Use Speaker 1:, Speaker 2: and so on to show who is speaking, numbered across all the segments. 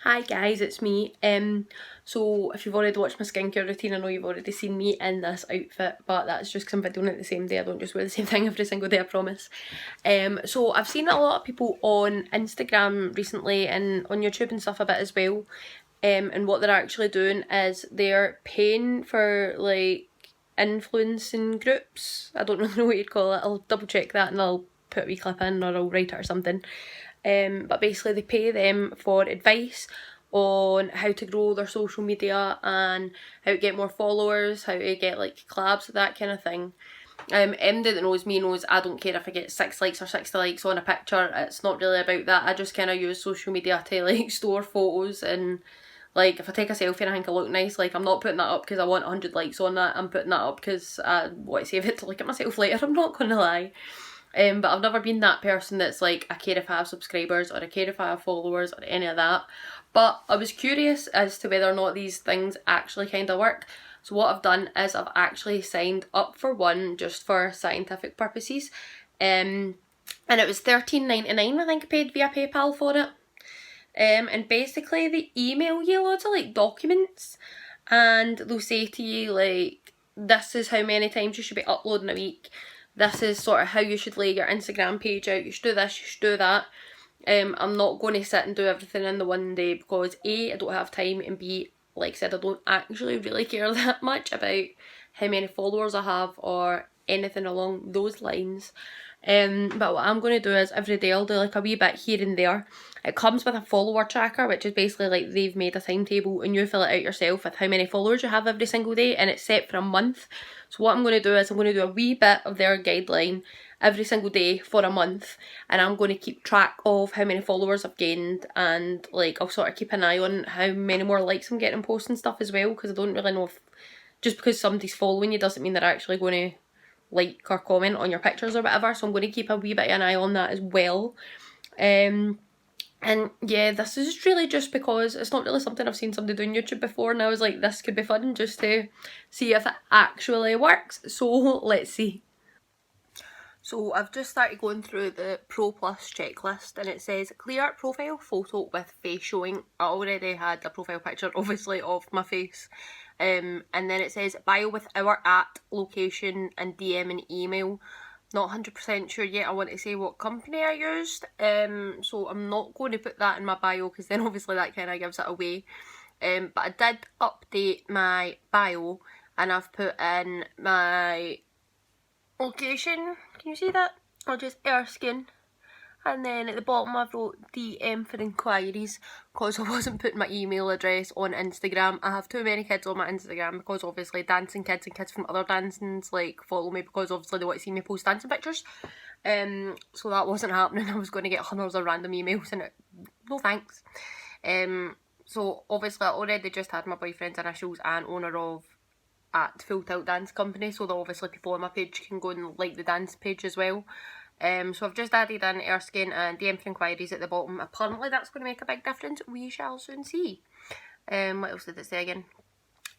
Speaker 1: Hi guys, it's me. So if you've already watched my skincare routine, I know you've already seen me in this outfit, but that's just because I'm videoing it the same day. I don't just wear the same thing every single day, I promise. So I've seen a lot of people on Instagram recently and on YouTube and stuff a bit as well. And what they're actually doing is they're paying for like influencing groups. I don't really know what you'd call it. I'll double check that and I'll put a wee clip in or I'll write it or something. But basically they pay them for advice on how to grow their social media and how to get more followers, how to get like collabs, that kind of thing. Anybody that knows me knows I don't care if I get 6 likes or 60 likes on a picture. It's not really about that. I just kind of use social media to like store photos, and like if I take a selfie and I think I look nice, like I'm not putting that up because I want 100 likes on that. I'm putting that up because I want to save it to look at myself later. I'm not gonna lie. But I've never been that person that's like, I care if I have subscribers or I care if I have followers or any of that. But I was curious as to whether or not these things actually kind of work. So what I've done is I've actually signed up for one just for scientific purposes. And it was $13.99 I think I paid via PayPal for it. And basically they email you loads of like documents and they'll say to you like, this is how many times you should be uploading a week. This is sort of how you should lay your Instagram page out. You should do this, you should do that. I'm not going to sit and do everything in the one day because A, I don't have time, and B, like I said, I don't actually really care that much about how many followers I have or anything along those lines. But what I'm going to do is every day I'll do like a wee bit here and there. It comes with a follower tracker, which is basically like they've made a timetable and you fill it out yourself with how many followers you have every single day, and it's set for a month. So what I'm going to do is I'm going to do a wee bit of their guideline every single day for a month, and I'm going to keep track of how many followers I've gained, and like I'll sort of keep an eye on how many more likes I'm getting on posts and stuff as well, because I don't really know if just because somebody's following you doesn't mean they're actually going to like or comment on your pictures or whatever. So I'm going to keep a wee bit of an eye on that as well. And yeah, this is really just because it's not really something I've seen somebody do on YouTube before, and I was like, this could be fun just to see if it actually works. So let's see. So I've just started going through the Pro Plus checklist, and it says clear profile photo with face showing. I already had a profile picture obviously of my face. And then it says bio with our @ location and DM and email. Not 100% sure yet. I want to say what company I used. So I'm not going to put that in my bio because then obviously that kind of gives it away. But I did update my bio and I've put in my location. Can you see that? Or just Erskine. And then at the bottom I wrote DM for inquiries because I wasn't putting my email address on Instagram. I have too many kids on my Instagram because obviously dancing kids and kids from other dancings like follow me because obviously they want to see me post dancing pictures. So that wasn't happening. I was going to get hundreds of random emails and no thanks. So obviously I already just had my boyfriend's initials and owner of at Full Tilt Dance Company, so that obviously people on my page can go and like the dance page as well. So I've just added in Erskine and DM for inquiries at the bottom. Apparently that's going to make a big difference. We shall soon see. What else did it say again?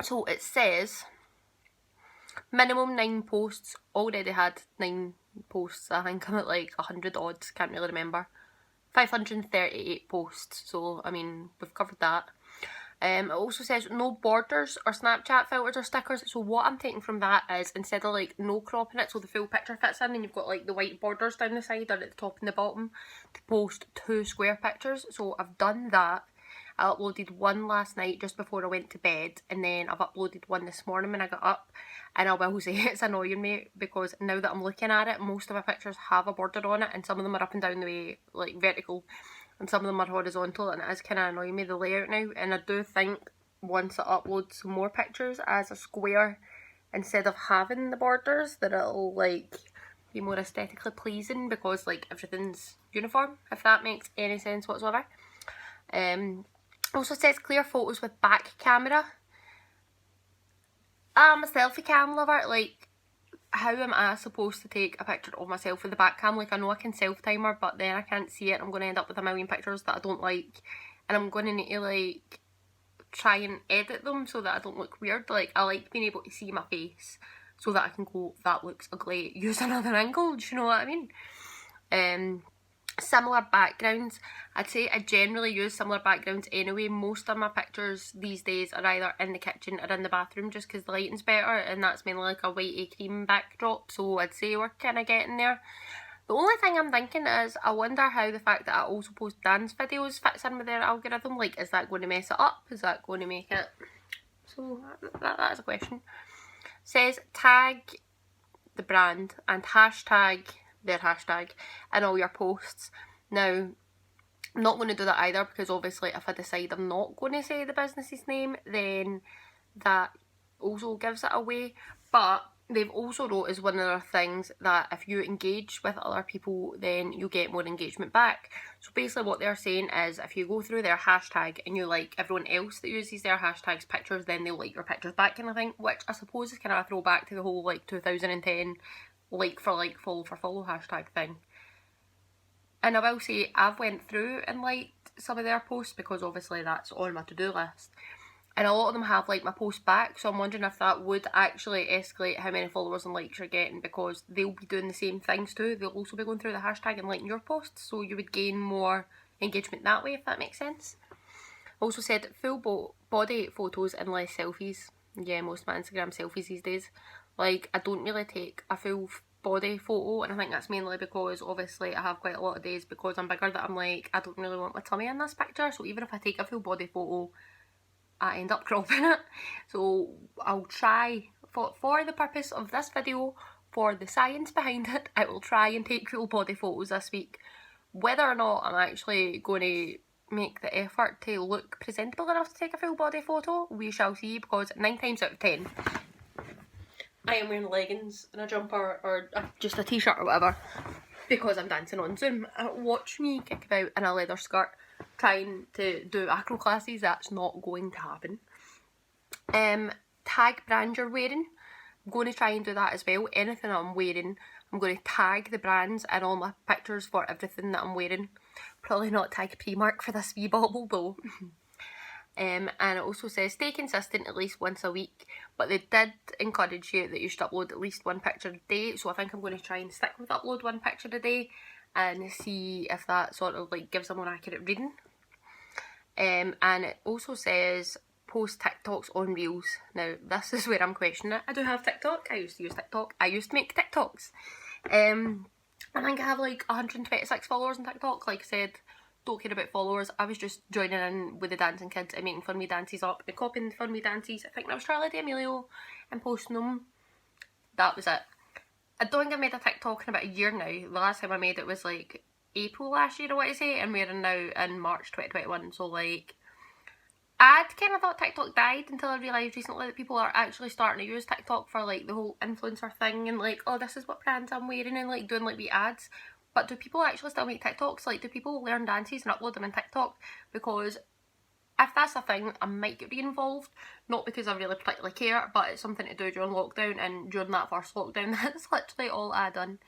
Speaker 1: So it says minimum 9 posts. Already had 9 posts. I think I'm at like 100 odds. Can't really remember. 538 posts. So I mean we've covered that. It also says no borders or Snapchat filters or stickers. So what I'm taking from that is instead of like no cropping it so the full picture fits in and you've got like the white borders down the side or at the top and the bottom, to post 2 square pictures. So I've done that. I uploaded one last night just before I went to bed, and then I've uploaded one this morning when I got up, and I will say it's annoying me because now that I'm looking at it, most of my pictures have a border on it and some of them are up and down the way, like vertical, and some of them are horizontal, and it is kind of annoying me, the layout now. And I do think once I upload some more pictures as a square instead of having the borders, that it'll like be more aesthetically pleasing because like everything's uniform, if that makes any sense whatsoever. Also says clear photos with back camera. I'm a selfie cam lover. Like, how am I supposed to take a picture of myself with the back cam? Like, I know I can self-timer, but then I can't see it. I'm going to end up with a million pictures that I don't like, and I'm going to need to like try and edit them so that I don't look weird. Like, I like being able to see my face so that I can go, that looks ugly, use another angle. Do you know what I mean? Similar backgrounds. I'd say I generally use similar backgrounds anyway. Most of my pictures these days are either in the kitchen or in the bathroom, just because the lighting's better, and that's mainly like a whitey cream backdrop, so I'd say we're kind of getting there. The only thing I'm thinking is, I wonder how the fact that I also post dance videos fits in with their algorithm. Like, is that going to mess it up? Is that going to make it? So that is a question. Says tag the brand and hashtag their hashtag in all your posts. Now, I'm not going to do that either, because obviously if I decide I'm not going to say the business's name, then that also gives it away. But they've also wrote as one of their things that if you engage with other people, then you get more engagement back. So basically what they're saying is, if you go through their hashtag and you like everyone else that uses their hashtags pictures, then they'll like your pictures back, kind of thing, which I suppose is kind of a throwback to the whole like 2010 like for like, follow for follow hashtag thing. And I will say, I've went through and liked some of their posts, because obviously that's on my to-do list. And a lot of them have liked my post back, so I'm wondering if that would actually escalate how many followers and likes you're getting, because they'll be doing the same things too. They'll also be going through the hashtag and liking your posts, so you would gain more engagement that way, if that makes sense. Also said full body photos and less selfies. Yeah, most of my Instagram selfies these days. Like, I don't really take a full body photo, and I think that's mainly because obviously I have quite a lot of days because I'm bigger that I'm like, I don't really want my tummy in this picture, so even if I take a full body photo, I end up cropping it. So I'll try, for the purpose of this video, for the science behind it, I will try and take full body photos this week. Whether or not I'm actually going to make the effort to look presentable enough to take a full body photo, we shall see, because 9 times out of 10 I am wearing leggings and a jumper or just a t-shirt or whatever because I'm dancing on Zoom. Watch me kick about in a leather skirt trying to do acro classes. That's not going to happen. Tag brand you're wearing. I'm going to try and do that as well. Anything that I'm wearing, I'm going to tag the brands in all my pictures for everything that I'm wearing. Probably not tag Primark for this wee bauble though. And it also says stay consistent at least once a week, but they did encourage you that you should upload at least one picture a day, so I think I'm going to try and stick with upload one picture a day and see if that sort of like gives a more accurate reading. And it also says post TikToks on Reels. Now this is where I'm questioning it. I do have TikTok, I used to use TikTok, I used to make TikToks. I think I have like 126 followers on TikTok. Like I said, don't care about followers. I was just joining in with the dancing kids and making fun me dances up and copying the fun me dances. I think that was Charlie D'Amelio and posting them. That was it. I don't think I've made a TikTok in about a year now. The last time I made it was like April last year, I want to say, and we're now in March 2021. So like, I'd kind of thought TikTok died until I realised recently that people are actually starting to use TikTok for like the whole influencer thing and like, oh, this is what brands I'm wearing and like doing like wee ads. But do people actually still make TikToks? Like, do people learn dances and upload them in TikTok? Because if that's a thing, I might get re-involved. Not because I really particularly care, but it's something to do during lockdown, and during that first lockdown, that's literally all I done.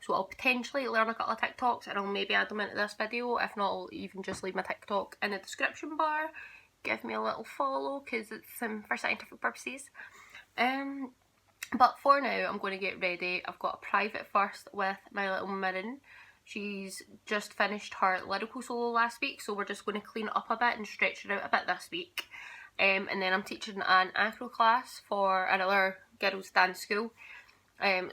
Speaker 1: So I'll potentially learn a couple of TikToks and I'll maybe add them into this video. If not, I'll even just leave my TikTok in the description bar. Give me a little follow, because it's for scientific purposes. But for now, I'm going to get ready. I've got a private first with my little Mirren. She's just finished her lyrical solo last week, so we're just going to clean it up a bit and stretch it out a bit this week. And then I'm teaching an acro class for another girls' dance school.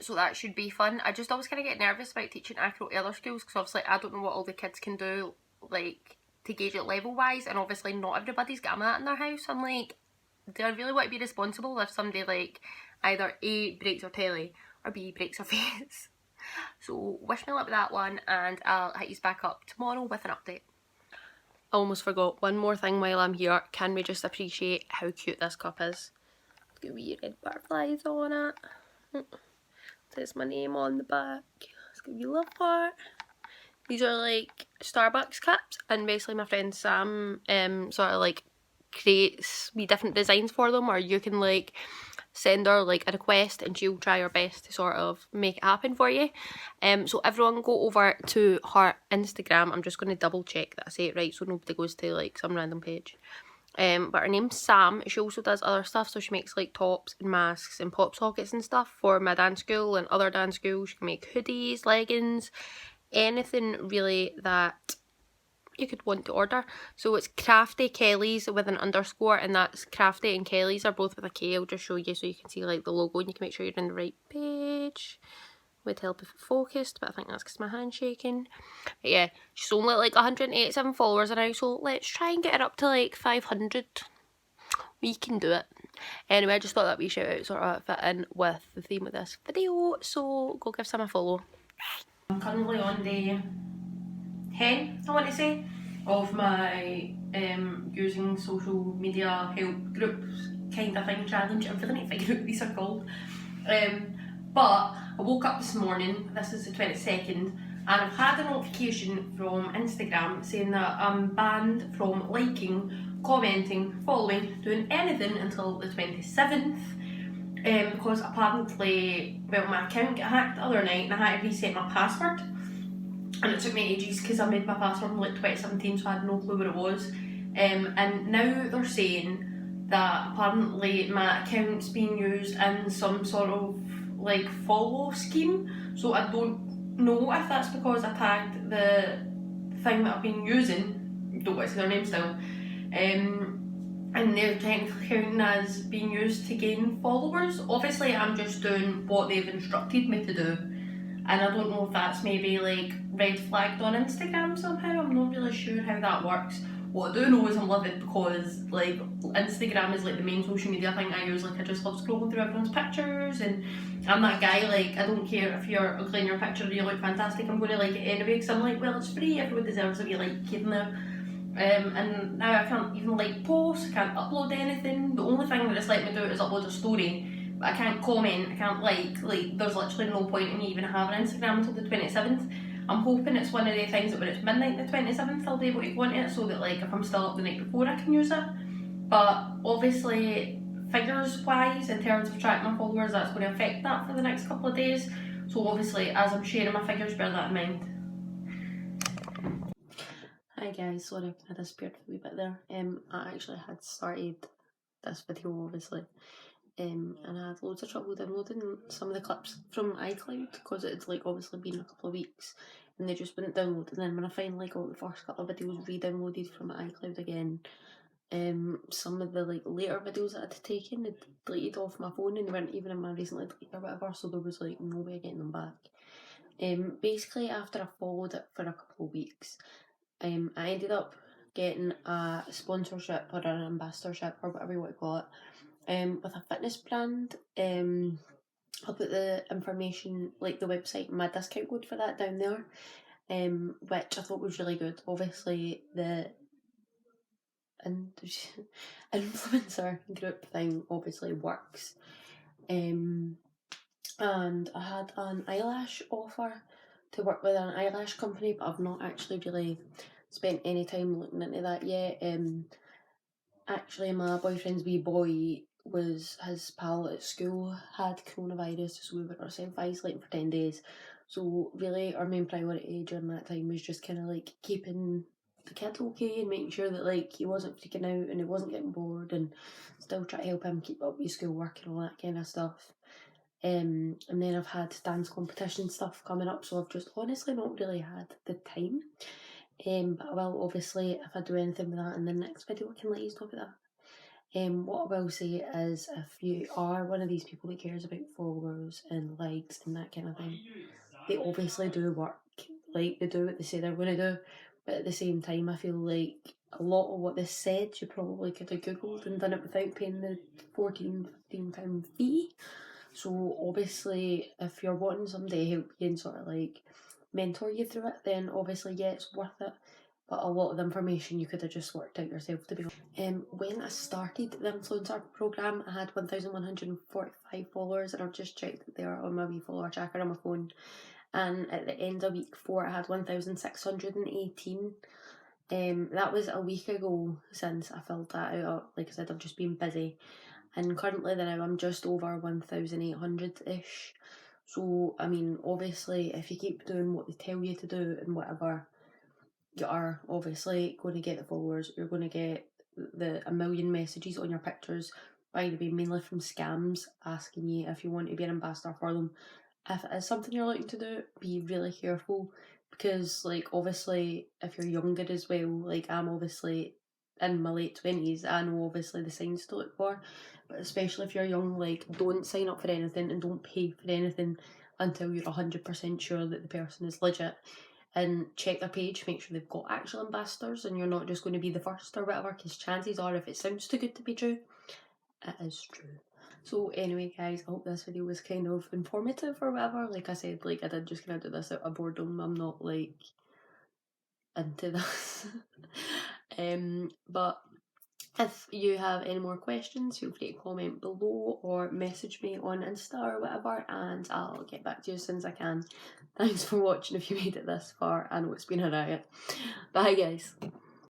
Speaker 1: So that should be fun. I just always kind of get nervous about teaching acro at other schools, because obviously I don't know what all the kids can do, like, to gauge it level-wise, and obviously not everybody's got that in their house. I'm like, do I really want to be responsible if somebody, like, either A, breaks their telly, or B, breaks their face? So wish me luck with that one, and I'll hit you back up tomorrow with an update. I almost forgot one more thing while I'm here. Can we just appreciate how cute this cup is? Look at wee red butterflies on it. There's my name on the back. It's got a wee love heart. These are like Starbucks cups, and basically my friend Sam sort of like creates wee different designs for them, or you can like send her like a request and she'll try her best to sort of make it happen for you. So everyone go over to her Instagram. I'm just going to double check that I say it right so nobody goes to like some random page. But her name's Sam. She also does other stuff, so she makes like tops and masks and pop sockets and stuff for my dance school and other dance schools. She can make hoodies, leggings, anything really that you could want to order. So it's Crafty Kelly's with an underscore, and that's Crafty and Kelly's are both with a K. I'll just show you so you can see like the logo and you can make sure you're on the right page. Would help if it focused, but I think that's because my hand's shaking. But yeah, she's only like 187 followers now, so let's try and get her up to like 500. We can do it. Anyway, I just thought that wee shout out sort of fit in with the theme of this video, so go give some a follow. I'm currently on day 10, I want to say, of my using social media help groups kind of thing challenge. I'm feeling to figure out what these are called. But I woke up this morning, this is the 22nd, and I've had a notification from Instagram saying that I'm banned from liking, commenting, following, doing anything until the 27th. Because apparently, well, my account got hacked the other night and I had to reset my password. And it took me ages because I made my password in like 2017, so I had no clue what it was. And now they're saying that apparently my account's being used in some sort of like follow scheme. So I don't know if that's because I tagged the thing that I've been using, don't want to say their name still, and they're technically counting as being used to gain followers. Obviously I'm just doing what they've instructed me to do, and I don't know if that's maybe like red flagged on Instagram somehow. I'm not really sure how that works. What I do know is I'm livid because like Instagram is like the main social media thing I use. Like I just love scrolling through everyone's pictures, and I'm that guy, like I don't care if you're ugly in your picture or you look fantastic, I'm going to like it anyway because I'm like, well, it's free, everyone deserves to be like even there. And now I can't even like post, I can't upload anything. The only thing that it's let me do is upload a story, but I can't comment, I can't like there's literally no point in me even having Instagram until the 27th. I'm hoping it's one of the things that when it's midnight the 27th I'll be able to go into it, so that like if I'm still up the night before I can use it. But obviously figures wise, in terms of tracking my followers, that's going to affect that for the next couple of days. So obviously as I'm sharing my figures, bear that in mind. Hi guys, sorry I disappeared for a wee bit there. I actually had started this video obviously, and I had loads of trouble downloading some of the clips from iCloud because it had like obviously been a couple of weeks and they just wouldn't download. And then when I finally got the first couple of videos re-downloaded from iCloud again, some of the like later videos that I'd taken had deleted off my phone and they weren't even in my recently deleted or whatever, so there was like no way of getting them back. Basically after I followed it for a couple of weeks, I ended up getting a sponsorship or an ambassadorship or whatever you want to call it, with a fitness brand. I'll put the information, like the website and my discount code for that down there, which I thought was really good. Obviously the influencer group thing obviously works, and I had an eyelash offer to work with an eyelash company, but I've not actually really spent any time looking into that yet. Actually my boyfriend's wee boy, was his pal at school had coronavirus, so we were self-isolating for 10 days. So really our main priority during that time was just kind of like keeping the kid okay and making sure that like he wasn't freaking out and he wasn't getting bored, and still try to help him keep up with schoolwork and all that kind of stuff. And then I've had dance competition stuff coming up, so I've just honestly not really had the time. But I will obviously, if I do anything with that in the next video, I can let you know about that. What I will say is, if you are one of these people that cares about followers and likes and that kind of thing, they obviously do work. Like, they do what they say they're going to do, but at the same time I feel like a lot of what they said you probably could have googled and done it without paying the £14-15 fee. So obviously if you're wanting somebody to help you and sort of like mentor you through it, then obviously yeah, it's worth it. But a lot of the information you could have just worked out yourself, to be honest. When I started the influencer program, I had 1,145 followers, and I've just checked that they are on my wee follower tracker on my phone. And at the end of week 4, I had 1,618. That was a week ago since I filled that out. Like I said, I've just been busy. And currently now I'm just over 1,800-ish. So, I mean, obviously, if you keep doing what they tell you to do and whatever, you are obviously going to get the followers. You're going to get a million messages on your pictures, by the way, mainly from scams asking you if you want to be an ambassador for them. If it is something you're looking to do, be really careful, because like obviously if you're younger as well, like I'm obviously in my late 20s, I know obviously the signs to look for, but especially if you're young, like don't sign up for anything and don't pay for anything until you're 100% sure that the person is legit, and check their page, make sure they've got actual ambassadors and you're not just going to be the first or whatever, because chances are if it sounds too good to be true, it is true. So anyway guys, I hope this video was kind of informative or whatever. Like I said, like I did just kind of do this out of boredom, I'm not like into this. But if you have any more questions, feel free to comment below or message me on Insta or whatever, and I'll get back to you as soon as I can. Thanks for watching if you made it this far. I know it's been a riot. Bye guys.